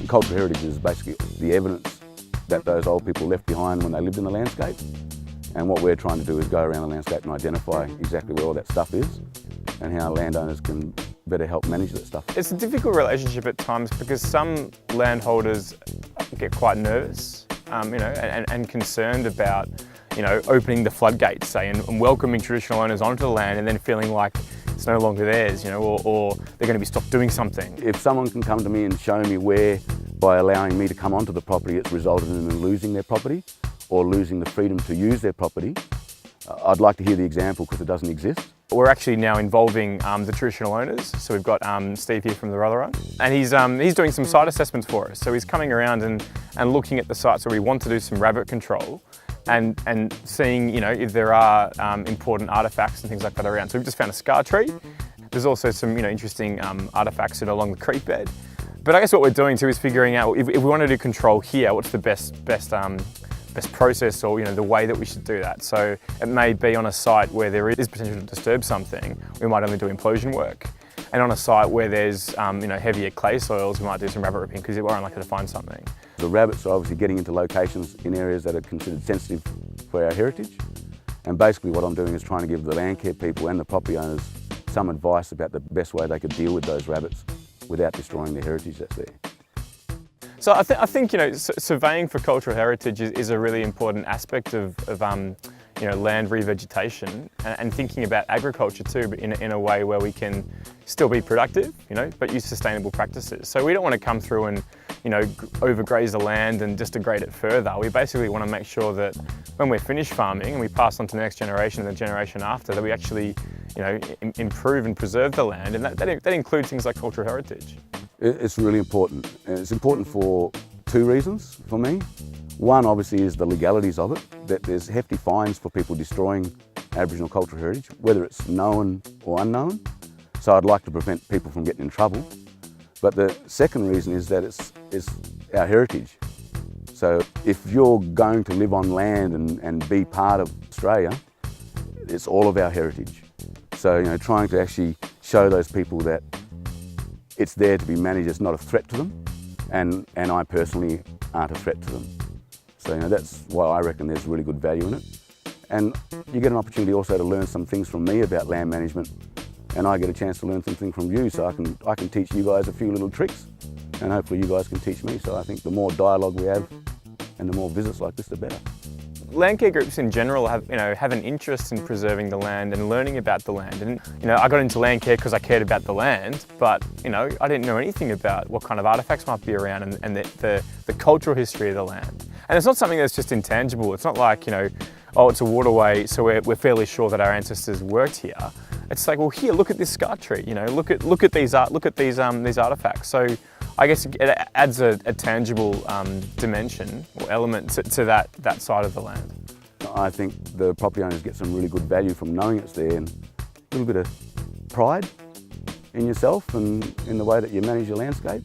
Cultural heritage is basically the evidence that those old people left behind when they lived in the landscape. And what we're trying to do is go around the landscape and identify exactly where all that stuff is and how landowners can better help manage that stuff. It's a difficult relationship at times because some landholders get quite nervous, and concerned about, opening the floodgates, say, and welcoming traditional owners onto the land and then feeling like it's no longer theirs, or they're going to be stopped doing something. If someone can come to me and show me where, by allowing me to come onto the property, it's resulted in them losing their property or losing the freedom to use their property, I'd like to hear the example because it doesn't exist. We're actually now involving the traditional owners. So we've got Steve here from the Rotherham, and he's doing some site assessments for us. So he's coming around and looking at the sites where we want to do some rabbit control and seeing, if there are important artefacts and things like that around. So we've just found a scar tree. There's also some, interesting artefacts along the creek bed. But I guess what we're doing too is figuring out if we want to do control here, what's the best process, or the way that we should do that. So it may be on a site where there is potential to disturb something, we might only do implosion work. And on a site where there's heavier clay soils, we might do some rabbit ripping because we're unlikely to find something. The rabbits are obviously getting into locations in areas that are considered sensitive for our heritage. And basically what I'm doing is trying to give the land care people and the property owners some advice about the best way they could deal with those rabbits without destroying the heritage that's there. So I think surveying for cultural heritage is a really important aspect of land revegetation and thinking about agriculture too, but in a way where we can still be productive, but use sustainable practices. So we don't want to come through and overgraze the land and just degrade it further. We basically want to make sure that when we're finished farming and we pass on to the next generation and the generation after, that we actually improve and preserve the land, and that includes things like cultural heritage. It's really important. It's important for two reasons for me. One, obviously, is the legalities of it, that there's hefty fines for people destroying Aboriginal cultural heritage, whether it's known or unknown. So I'd like to prevent people from getting in trouble. But the second reason is that it's our heritage. So if you're going to live on land and be part of Australia, it's all of our heritage. So trying to actually show those people that it's there to be managed, it's not a threat to them, and I personally aren't a threat to them. So that's why I reckon there's really good value in it. And you get an opportunity also to learn some things from me about land management, and I get a chance to learn something from you, so I can teach you guys a few little tricks, and hopefully you guys can teach me. So I think the more dialogue we have and the more visits like this, the better. Land care groups in general have an interest in preserving the land and learning about the land. And I got into land care because I cared about the land, but I didn't know anything about what kind of artefacts might be around and the cultural history of the land. And it's not something that's just intangible. It's not like oh, it's a waterway, so we're fairly sure that our ancestors worked here. It's like, well, here, look at this scar tree. Look at these artefacts. So I guess it adds a tangible dimension or element to that side of the land. I think the property owners get some really good value from knowing it's there, and a little bit of pride in yourself and in the way that you manage your landscape.